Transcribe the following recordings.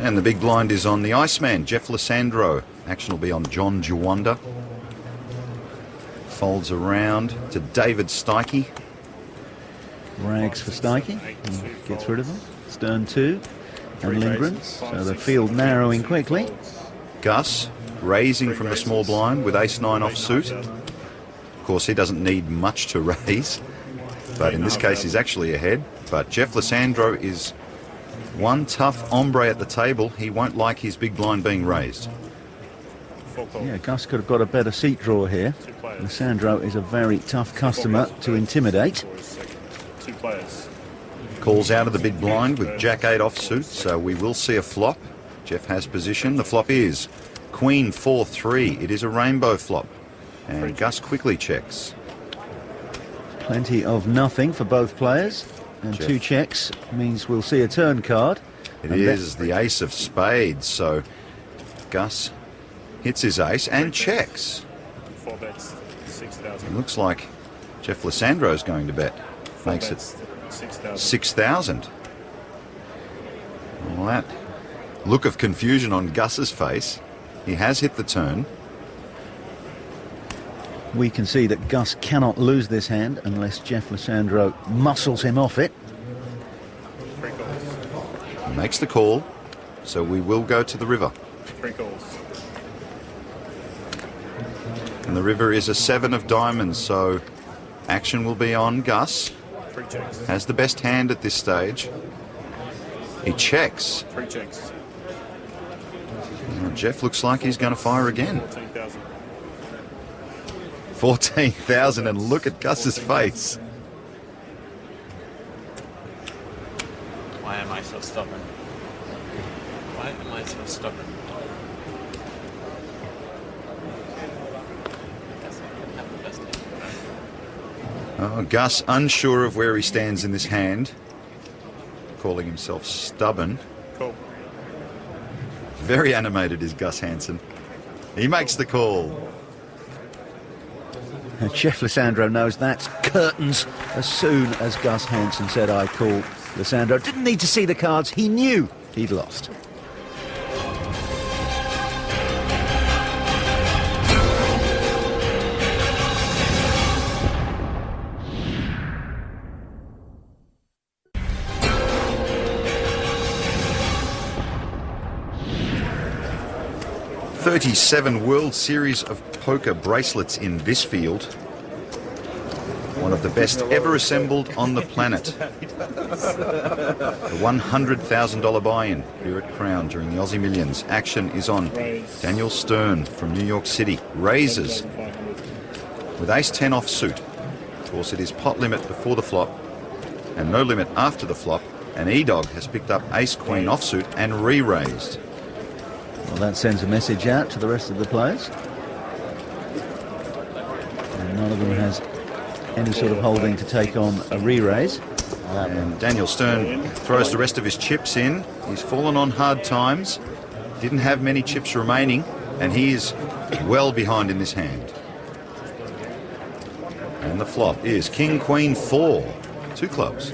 And the big blind is on the Iceman, Jeff Lissandro. Action will be on John Juwanda. Folds around to David Stikey. Rags for Stikey. He gets rid of them. Stern 2 and Lindgren. So the field narrowing quickly. Gus raising from the small blind with ace-9 off suit. Of course, he doesn't need much to raise, but in this case he's actually ahead. But Jeff Lissandro is one tough hombre at the table. He won't like his big blind being raised. Yeah, Gus could have got a better seat draw here. Lissandro is a very tough customer to intimidate. Calls out of the big blind with Jack-8 off suit, so we will see a flop. Jeff has position. The flop is Queen 4-3. It is a rainbow flop. And Gus quickly checks. Plenty of nothing for both players. And Jeff. 2 checks means we'll see a turn card. It is the ace of spades, so Gus hits his ace and checks. It looks like Jeff Lissandro's going to bet. Makes it 6,000. Well, that look of confusion on Gus's face. He has hit the turn. We can see that Gus cannot lose this hand unless Jeff Lissandro muscles him off it. He makes the call, so we will go to the river. And the river is a 7 of diamonds, so action will be on Gus. Has the best hand at this stage. He checks. Now Jeff looks like he's going to fire again. 14,000, and look at Gus's face. Why am I so stubborn? Why am I so stubborn? Oh, Gus unsure of where he stands in this hand, calling himself stubborn. Cool. Very animated is Gus Hansen. He makes the call. And Jeff Lissandro knows that's curtains as soon as Gus Hansen said, I call Lissandro. Didn't need to see the cards. He knew he'd lost. .37 World Series of Poker bracelets in this field. One of the best ever assembled on the planet. The $100,000 buy-in here at Crown during the Aussie Millions. Action is on Daniel Stern from New York City. Raises with ace-10 off suit. Of course, it is pot limit before the flop and no limit after the flop. And E-Dog has picked up ace-queen off suit and re-raised. Well, that sends a message out to the rest of the players. And none of them has any sort of holding to take on a re-raise. And Daniel Stern throws the rest of his chips in. He's fallen on hard times. Didn't have many chips remaining. And he is well behind in this hand. And the flop is King, Queen, 4. 2 clubs.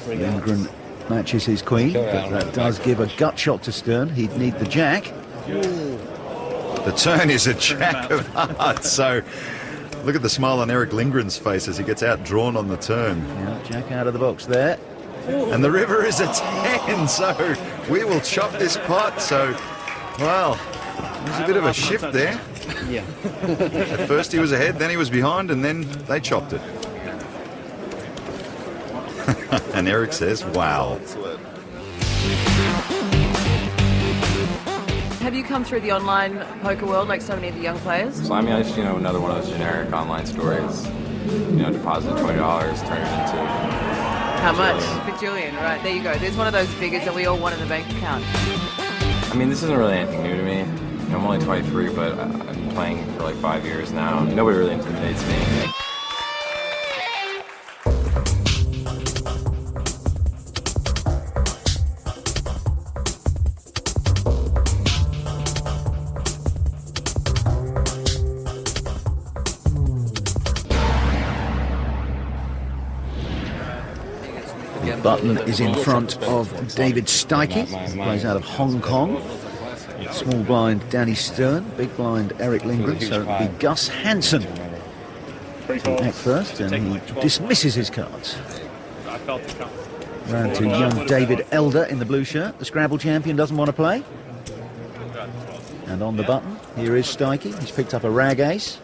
Lindgren matches his queen, but that does give a gut shot to Stern. He'd need the jack. The turn is a jack of hearts, so look at the smile on Eric Lindgren's face as he gets outdrawn on the turn. Yeah, jack out of the box there. And the river is a 10, so we will chop this pot. So, well, there's a bit of a shift there. Yeah. At first he was ahead, then he was behind, and then they chopped it. And Eric says, wow. Have you come through the online poker world like so many of the young players? So I mean, I just, another one of those generic online stories. Deposit $20, turn it into... How much? For Julian, right, there you go. There's one of those figures that we all want in the bank account. I mean, this isn't really anything new to me. I'm only 23, but I've been playing for like 5 years now. Nobody really intimidates me. The button is in front of David Steike, who plays out of Hong Kong. Small blind Danny Stern, big blind Eric Lindgren, so it'll be Gus Hansen to act first, and he dismisses his cards. Round to young David Elder in the blue shirt. The Scrabble champion doesn't want to play. And on the button, here is Steike. He's picked up a rag ace.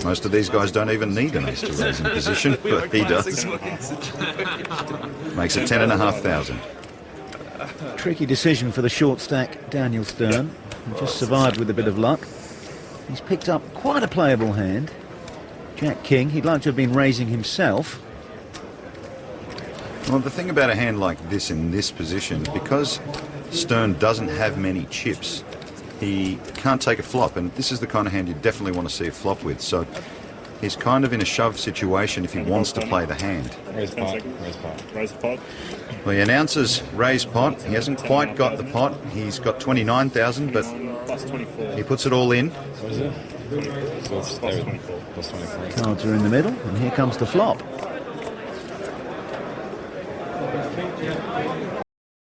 Most of these guys don't even need an ace to raise in position, but he does. Makes it 10,500. Tricky decision for the short stack Daniel Stern. He just survived with a bit of luck. He's picked up quite a playable hand. Jack King, he'd like to have been raising himself. Well, the thing about a hand like this in this position, because Stern doesn't have many chips, he can't take a flop, and this is the kind of hand you definitely want to see a flop with. So he's kind of in a shove situation if he wants to play the hand. Raise pot. Raise the pot. Well, he announces raise pot. He hasn't quite got the pot. He's got 29,000, but Plus 24. he puts it all in. What is it? Plus 24. Plus 24. Cards are in the middle, and here comes the flop.